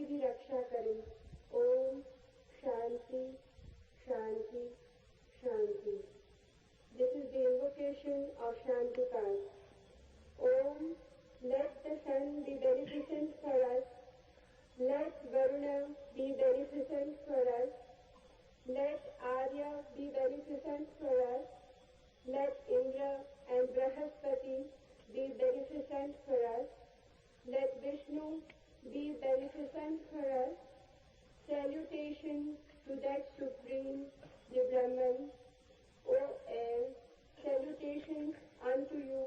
भी रक्षा करें। ओम शांति शांति शांति। This is the invocation of Shantikar. Om, let the sun be beneficent for us. Let Varuna be beneficent for us. Let Arya be beneficent for us. Let Indra and Brahaspati be beneficent for us. Let Vishnu be beneficent for us. Salutation to that Supreme, the Brahman. O air, salutations unto you,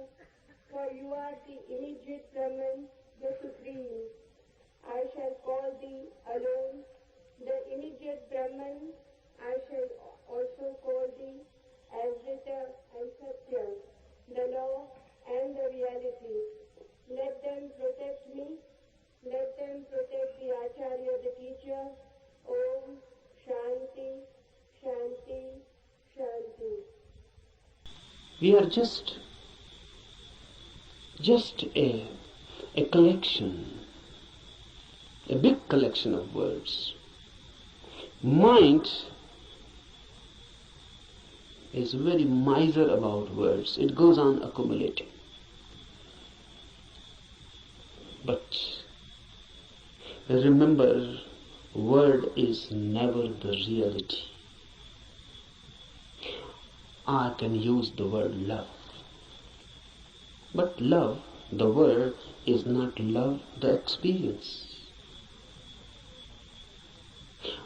for you are the immediate Brahman, the Supreme. I shall call thee alone, the immediate Brahman. I shall also call thee as Rita and Satya, the law and the reality. Let them protect me. Let them protect the Acharya, the teacher. Om Shanti Shanti Shanti. We are just a collection, a big collection of words. Mind is very miser about words. It goes on accumulating. But remember, word is never the reality. I can use the word love. But love, the word, is not love, the experience.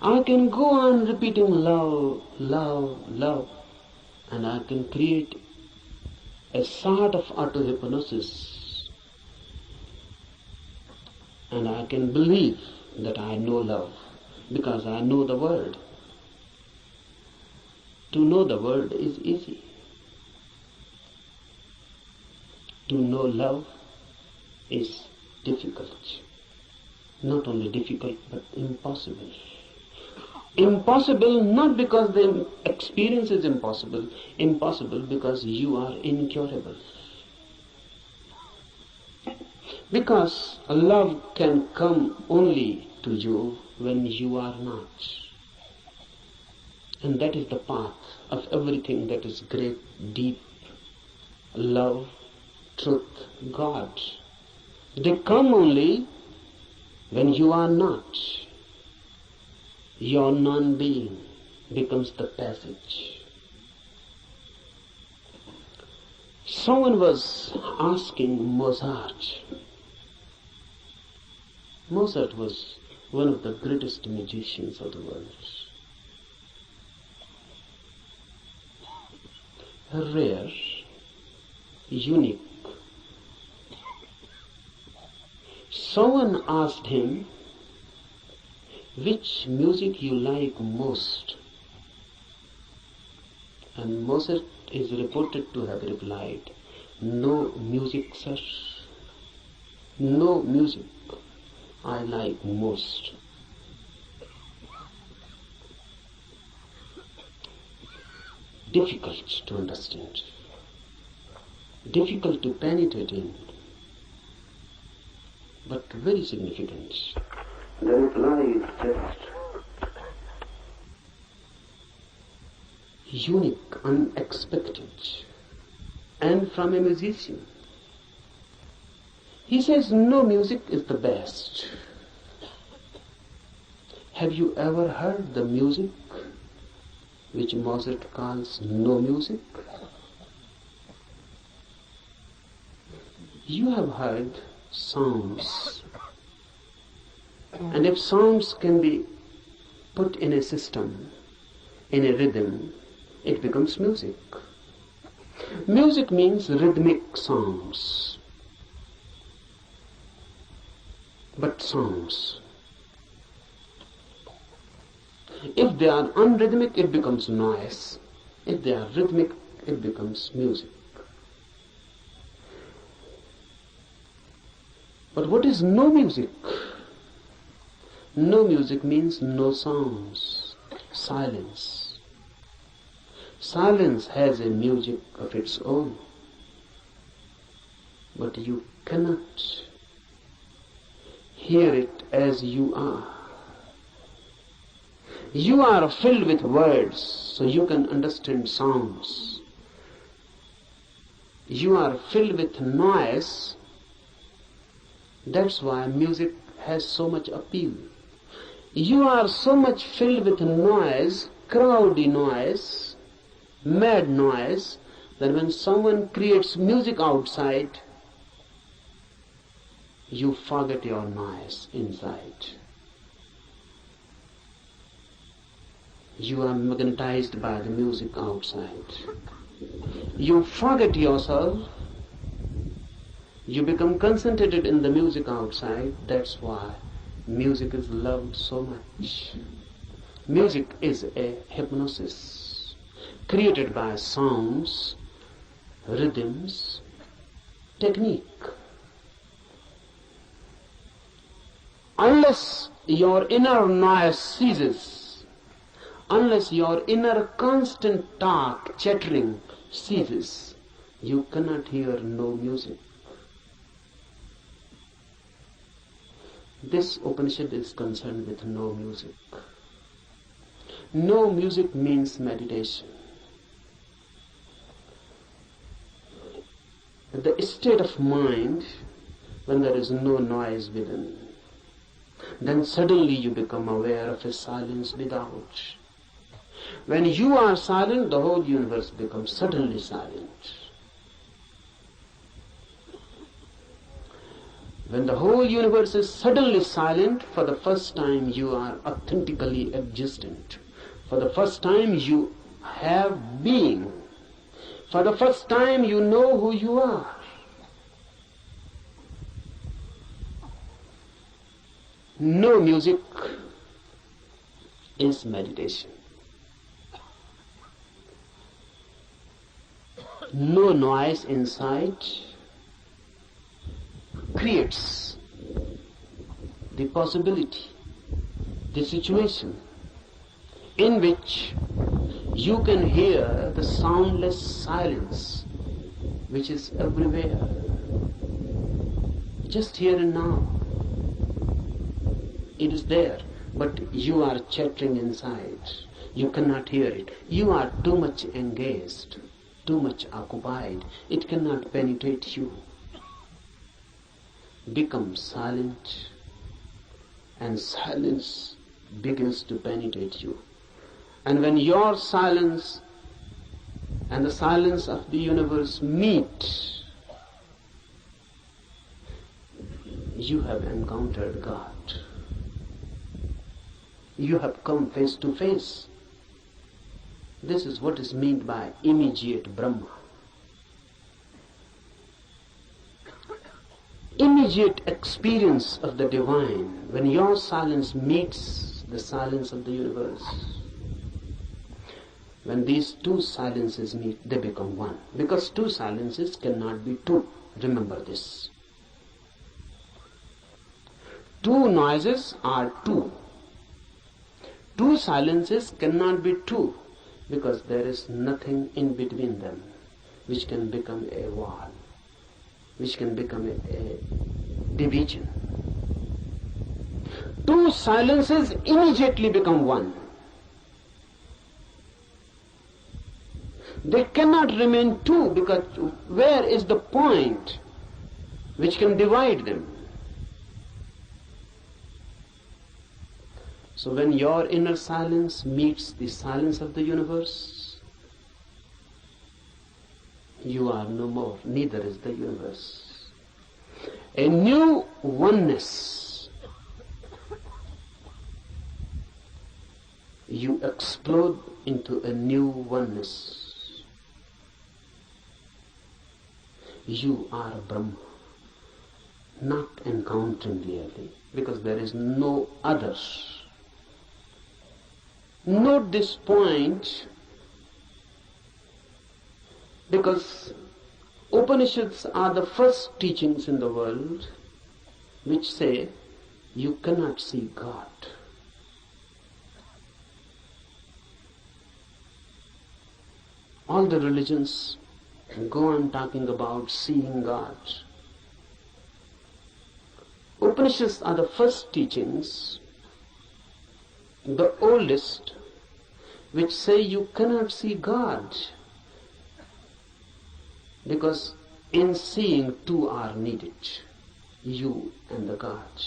I can go on repeating love, love, love, and I can create a sort of auto-hypnosis, and I can believe that I know love because I know the word. To know the word is easy. To know love is difficult. Not only difficult, but impossible. Impossible not because the experience is impossible. Impossible because you are incurable. Because love can come only to you when you are not. And that is the path of everything that is great, deep, love, truth, God. They come only when you are not. Your non-being becomes the passage. Someone was asking Mozart. Mozart was one of the greatest musicians of the world. Rare, unique. Someone asked him, which music you like most? And Mozart is reported to have replied, no music, sir. No music I like most. Difficult to understand, difficult to penetrate in, but very significant. The reply is just unique, unexpected, and from a musician. He says no music is the best. Have you ever heard the music which Mozart calls no music? You have heard sounds, and if sounds can be put in a system, in a rhythm, it becomes music. Music means rhythmic sounds, but sounds. If they are unrhythmic, it becomes noise. If they are rhythmic, it becomes music. But what is no music? No music means no sounds, silence. Silence has a music of its own, but you cannot hear it as you are. You are filled with words, so you can understand sounds. You are filled with noise. That's why music has so much appeal. You are so much filled with noise, crowdy noise, mad noise, that when someone creates music outside, you forget your noise inside. You are magnetized by the music outside. You forget yourself. You become concentrated in the music outside. That's why music is loved so much. Music is a hypnosis created by sounds, rhythms, technique. Unless your inner noise ceases, unless your inner constant talk, chattering ceases, you cannot hear no music. This Upanishad is concerned with no music. No music means meditation. The state of mind when there is no noise within, then suddenly you become aware of a silence without. When you are silent, the whole universe becomes suddenly silent. When the whole universe is suddenly silent, for the first time you are authentically existent. For the first time you have being. For the first time you know who you are. No music is meditation. No noise inside creates the possibility, the situation in which you can hear the soundless silence which is everywhere, just here and now. It is there, but you are chattering inside. You cannot hear it. You are too much engaged, too much occupied. It cannot penetrate you. Become silent, and silence begins to penetrate you. And when your silence and the silence of the universe meet, you have encountered God. You have come face to face. This is what is meant by immediate Brahma. Immediate experience of the divine, when your silence meets the silence of the universe. When these two silences meet, they become one. Because two silences cannot be two. Remember this. Two noises are two. Two silences cannot be two, because there is nothing in between them which can become a wall, which can become a division. Two silences immediately become one. They cannot remain two, because where is the point which can divide them? So when your inner silence meets the silence of the universe, you are no more, neither is the universe. A new oneness. You explode into a new oneness. You are Brahma, not encountering really, because there is no other. Note this point, because Upanishads are the first teachings in the world which say you cannot see God. All the religions go on talking about seeing God. Upanishads are the first teachings, the oldest, which say you cannot see God, because in seeing two are needed, you and the God.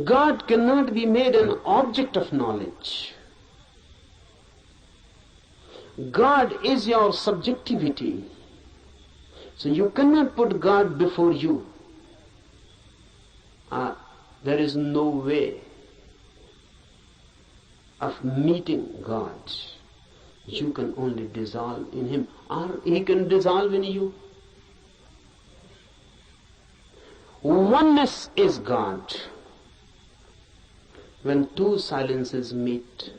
God cannot be made an object of knowledge. God is your subjectivity. So you cannot put God before you. There is no way of meeting God. You can only dissolve in Him, or He can dissolve in you. Oneness is God. When two silences meet,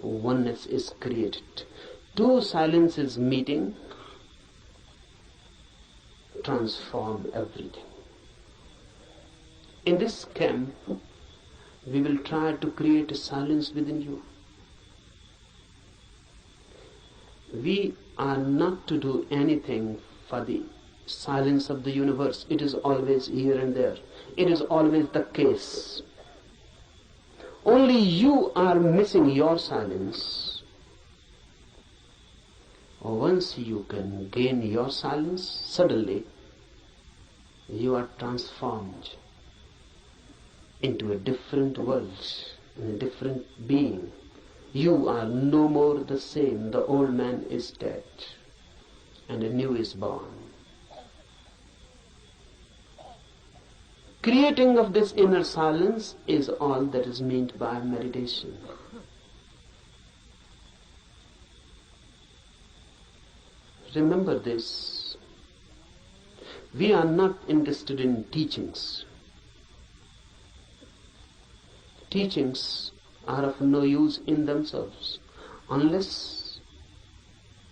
oneness is created. Two silences meeting transform everything. In this camp, we will try to create a silence within you. We are not to do anything for the silence of the universe. It is always here and there. It is always the case. Only you are missing your silence. Once you can gain your silence, suddenly you are transformed into a different world, in a different being. You are no more the same. The old man is dead and a new is born. Creating of this inner silence is all that is meant by meditation. Remember this. We are not interested in teachings. Teachings are of no use in themselves unless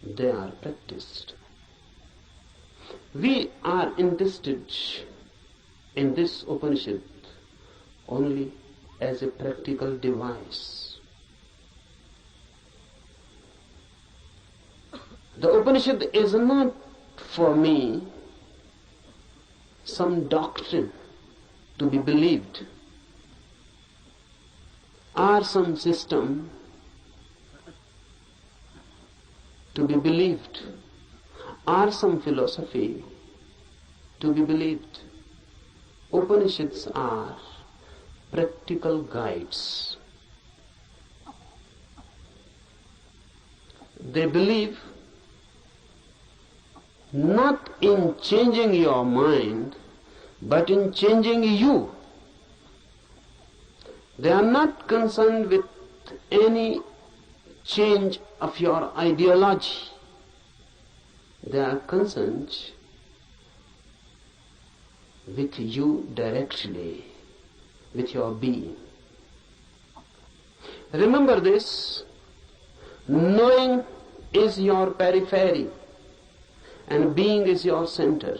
they are practiced. We are interested in this Upanishad only as a practical device. The Upanishad is not for me some doctrine to be believed, or some system to be believed, or some philosophy to be believed. Upanishads are practical guides. They believe not in changing your mind, but in changing you. They are not concerned with any change of your ideology. They are concerned with you directly, with your being. Remember this, knowing is your periphery and being is your center.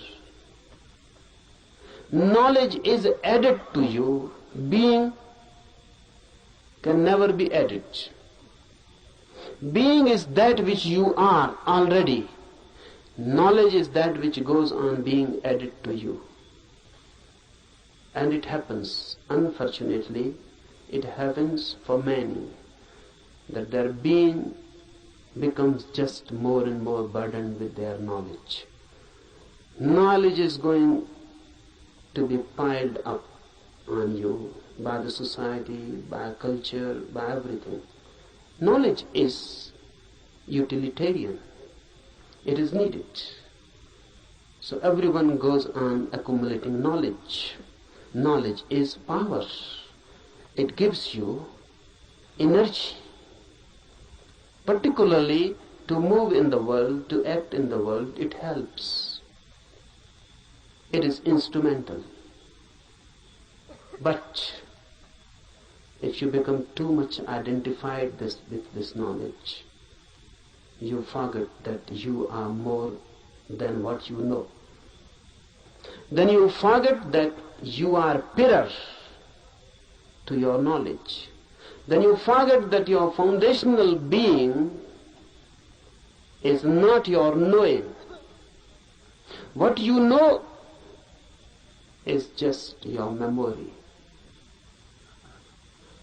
Knowledge is added to you, being can never be added. Being is that which you are already. Knowledge is that which goes on being added to you. And it happens, unfortunately, it happens for many, that their being becomes just more and more burdened with their knowledge. Knowledge is going to be piled up on you by the society, by culture, by everything. Knowledge is utilitarian. It is needed. So everyone goes on accumulating knowledge. Knowledge is power. It gives you energy, particularly to move in the world, to act in the world. It helps. It is instrumental. But if you become too much identified with this knowledge, you forget that you are more than what you know. Then you forget that you are pillar to your knowledge. Then you forget that your foundational being is not your knowing. What you know is just your memory.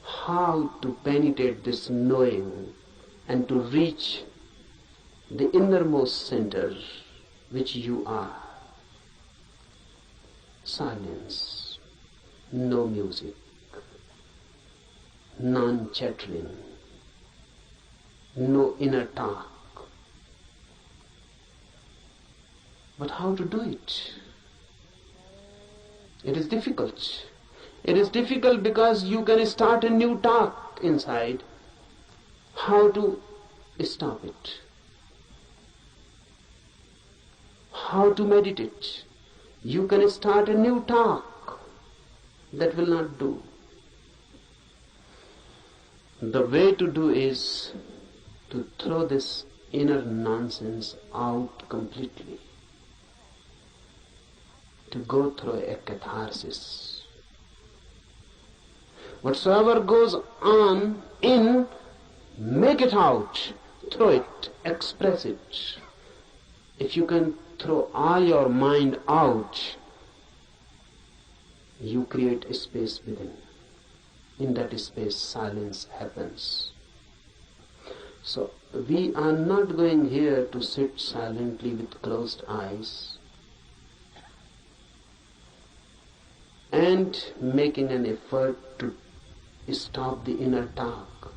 How to penetrate this knowing and to reach the innermost center which you are. Silence, no music, non-chattering, no inner talk. But how to do it? It is difficult. It is difficult because you can start a new talk inside. How to stop it? How to meditate? You can start a new talk. That will not do. The way to do is to throw this inner nonsense out completely. To go through a catharsis. Whatsoever goes on in, make it out, throw it, express it. If you can throw all your mind out, you create a space within. In that space, silence happens. So, we are not going here to sit silently with closed eyes and making an effort to stop the inner talk,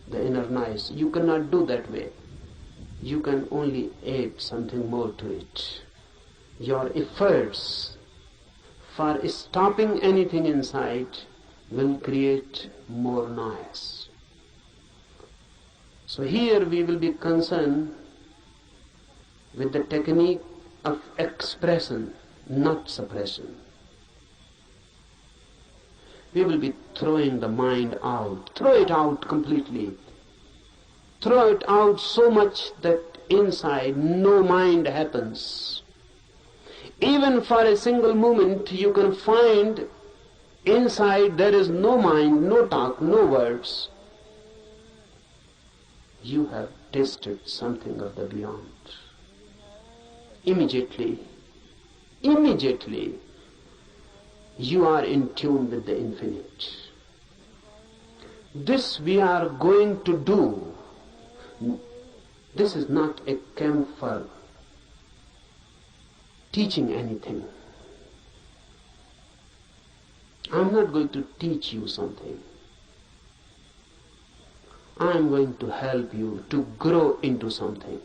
the inner noise. You cannot do that way. You can only add something more to it. Your efforts for stopping anything inside will create more noise. So here we will be concerned with the technique of expression, not suppression. We will be throwing the mind out. Throw it out completely. Throw it out so much that inside no mind happens. Even for a single moment you can find inside there is no mind, no talk, no words. You have tasted something of the beyond. Immediately, you are in tune with the infinite. This we are going to do. This is not a camp for teaching anything. I am not going to teach you something. I am going to help you to grow into something,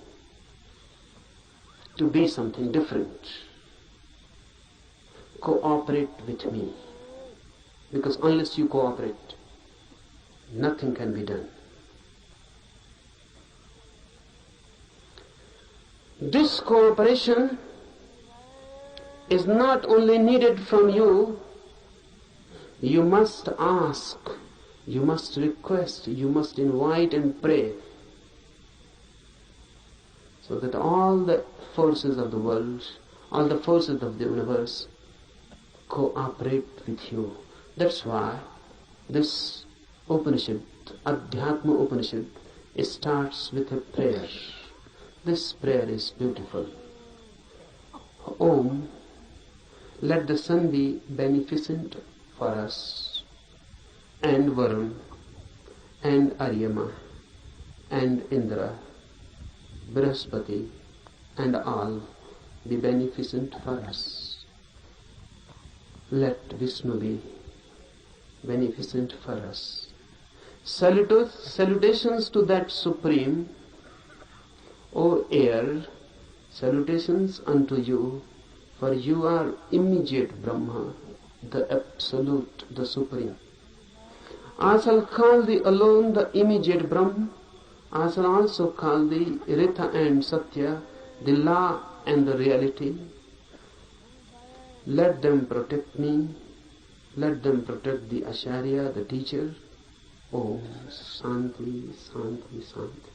to be something different. Cooperate with me, because unless you cooperate, nothing can be done. This cooperation is not only needed from you, you must ask, you must request, you must invite and pray, so that all the forces of the world, all the forces of the universe cooperate with you. That's why this Upanishad, Adhyatam Upanishad, starts with a prayer. This prayer is beautiful. Om, let the sun be beneficent for us, and Varun, and Aryama, and Indra, Brihaspati, and all be beneficent for us. Let Vishnu be beneficent for us. Salutations to that Supreme, O air, salutations unto you, for you are immediate Brahma, the Absolute, the Supreme. I shall call thee alone the immediate Brahma. I shall also call thee Ritha and Satya, the law and the reality. Let them protect me. Let them protect the Acharya, the teacher. Om Shanti, Shanti, Shanti.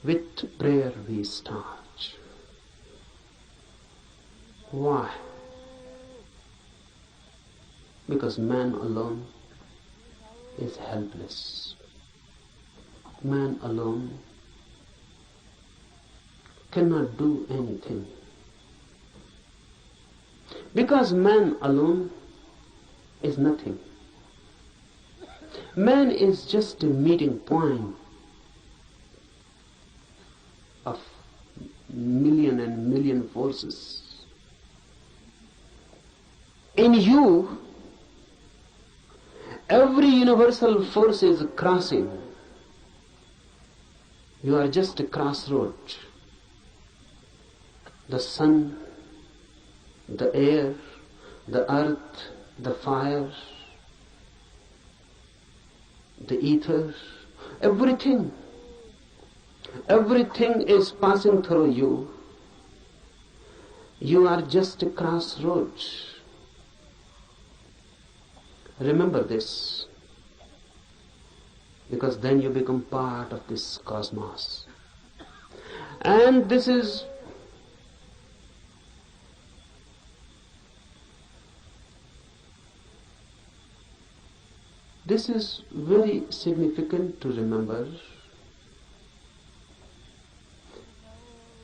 With prayer we start. Why? Because man alone is helpless. Man alone cannot do anything. Because man alone is nothing. Man is just a meeting point of million and million forces. In you, every universal force is crossing. You are just a crossroad. The sun, the air, the earth, the fire, the ether, everything is passing through you. You are just a crossroads. Remember this, because then you become part of this cosmos. And this is very significant to remember,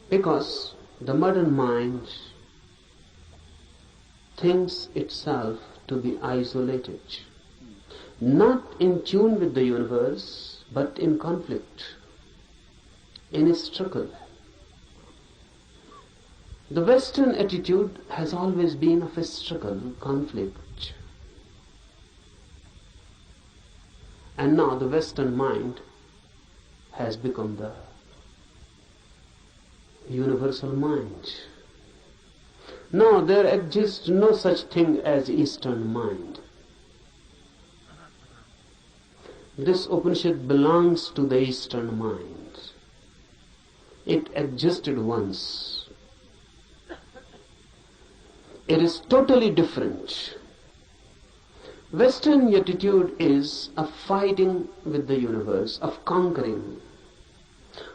because the modern mind thinks itself to be isolated, not in tune with the universe, but in conflict, in a struggle. The Western attitude has always been of a struggle, conflict. And now the Western mind has become the universal mind. No, there exists no such thing as Eastern mind. This Upanishad belongs to the Eastern mind. It existed once. It is totally different. Western attitude is of fighting with the universe, of conquering.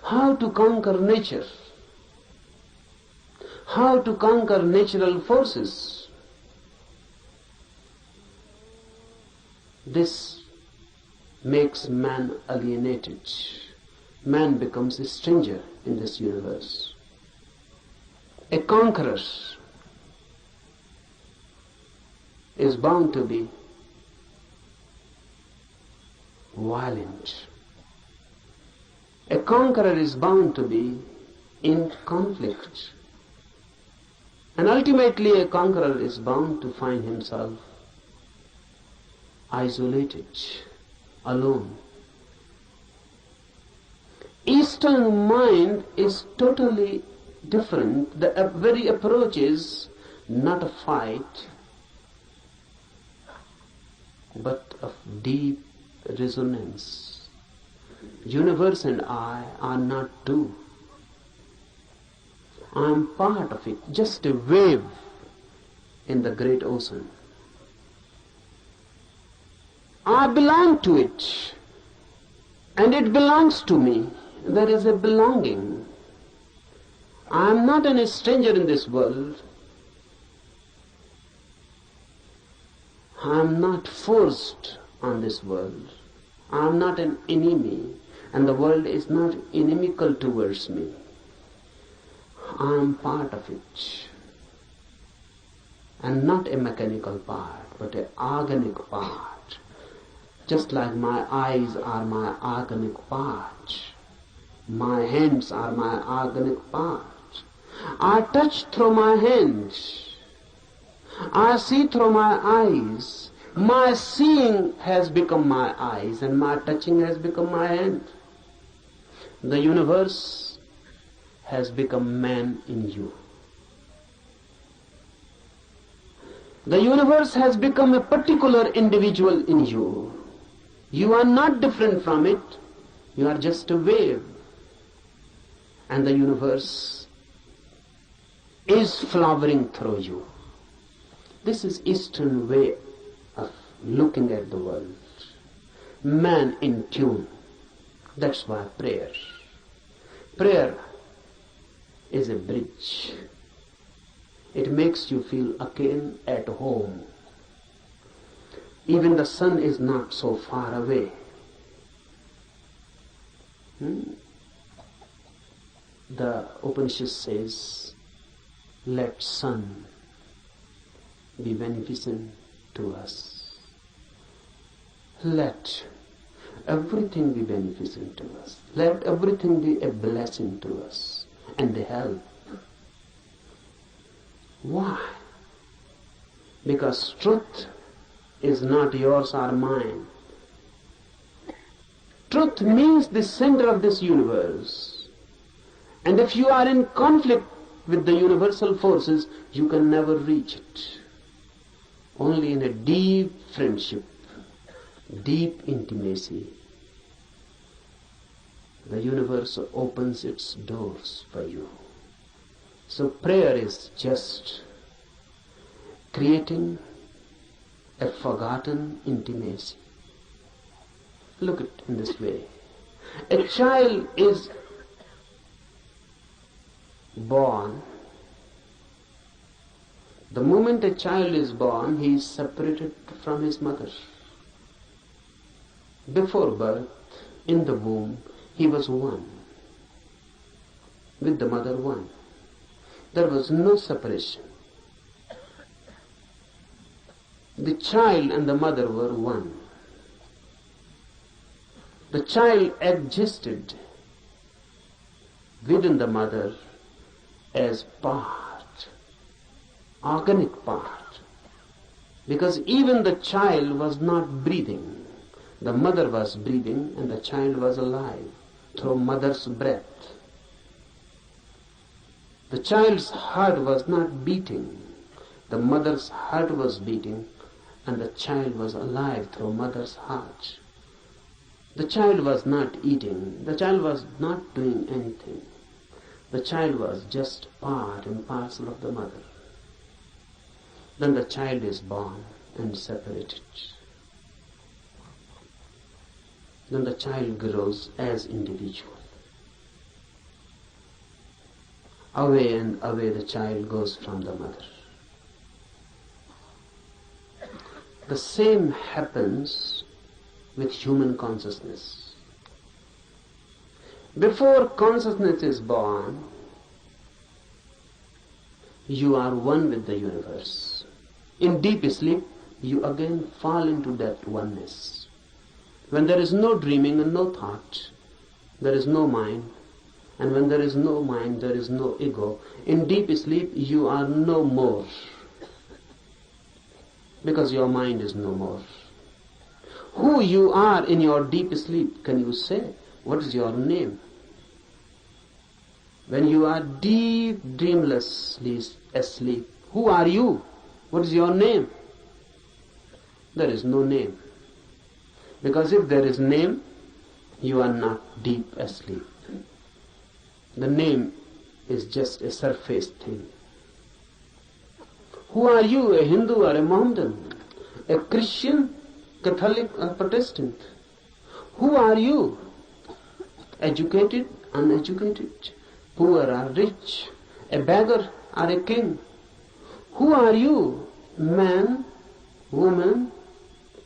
How to conquer nature? How to conquer natural forces? This makes man alienated. Man becomes a stranger in this universe. A conqueror is bound to be violent. A conqueror is bound to be in conflict. And ultimately a conqueror is bound to find himself isolated, alone. Eastern mind is totally different. The very approach is not a fight, but of deep resonance. Universe and I are not two. I am part of it, just a wave in the great ocean. I belong to it, and it belongs to me. There is a belonging. I am not a stranger in this world. I am not forced on this world. I am not an enemy, and the world is not inimical towards me. I am part of it, and not a mechanical part, but an organic part. Just like my eyes are my organic part, my hands are my organic part. I touch through my hands, I see through my eyes. My seeing has become my eyes, and my touching has become my hand. The universe has become man in you. The universe has become a particular individual in you. You are not different from it. You are just a wave. And the universe is flowering through you. This is Eastern way of looking at the world. Man in tune. That's why prayer. Prayer is a bridge. It makes you feel again at home. Even the sun is not so far away. The Upanishad says, let sun be beneficent to us. Let everything be beneficent to us. Let everything be a blessing to us and a help. Why? Because truth is not yours or mine. Truth means the center of this universe. And if you are in conflict with the universal forces, you can never reach it. Only in a deep friendship, deep intimacy, the universe opens its doors for you. So prayer is just creating a forgotten intimacy. Look at it in this way. A child is born. The moment a child is born, he is separated from his mother. Before birth, in the womb, he was one. With the mother, one. There was no separation. The child and the mother were one. The child existed within the mother as part, organic part, because even the child was not breathing. The mother was breathing and the child was alive through mother's breath. The child's heart was not beating. The mother's heart was beating and the child was alive through mother's heart. The child was not eating. The child was not doing anything. The child was just part and parcel of the mother. Then the child is born and separated. Then the child grows as individual. Away and away the child goes from the mother. The same happens with human consciousness. Before consciousness is born, you are one with the universe. In deep sleep, you again fall into that oneness. When there is no dreaming and no thought, there is no mind. And when there is no mind, there is no ego. In deep sleep, you are no more. Because your mind is no more. Who you are in your deep sleep, can you say? What is your name? When you are deep, dreamlessly asleep, who are you? What is your name? There is no name. Because if there is name, you are not deep asleep. The name is just a surface thing. Who are you, a Hindu or a Mohammedan? A Christian, Catholic or Protestant? Who are you? Educated, uneducated, poor or rich, a beggar or a king? Who are you? Man, woman,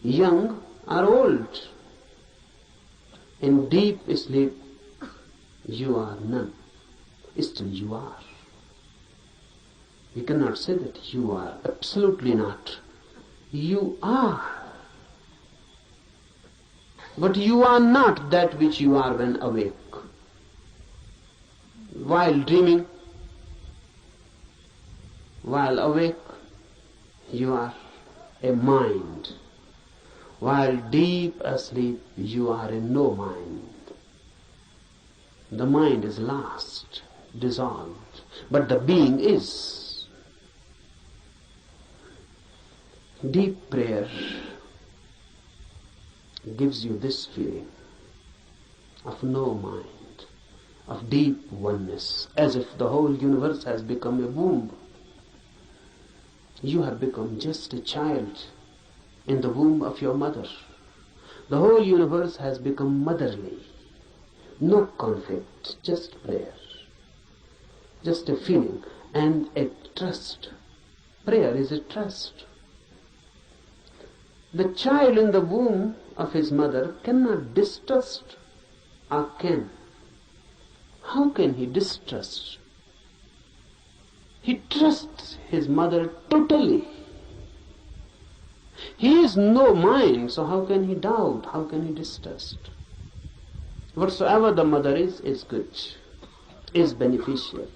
young or old? In deep sleep, you are none. Still you are. You cannot say that you are. Absolutely not. You are. But you are not that which you are when awake. While dreaming, while awake, you are a mind. While deep asleep, you are a no mind. The mind is lost, dissolved, but the being is. Deep prayer gives you this feeling of no mind, of deep oneness, as if the whole universe has become a womb. You have become just a child in the womb of your mother. The whole universe has become motherly. No conflict, just prayer. Just a feeling and a trust. Prayer is a trust. The child in the womb of his mother cannot distrust, or can. How can he distrust? He trusts his mother totally. He is no mind, so how can he doubt? How can he distrust? Whatsoever the mother is good, is beneficial.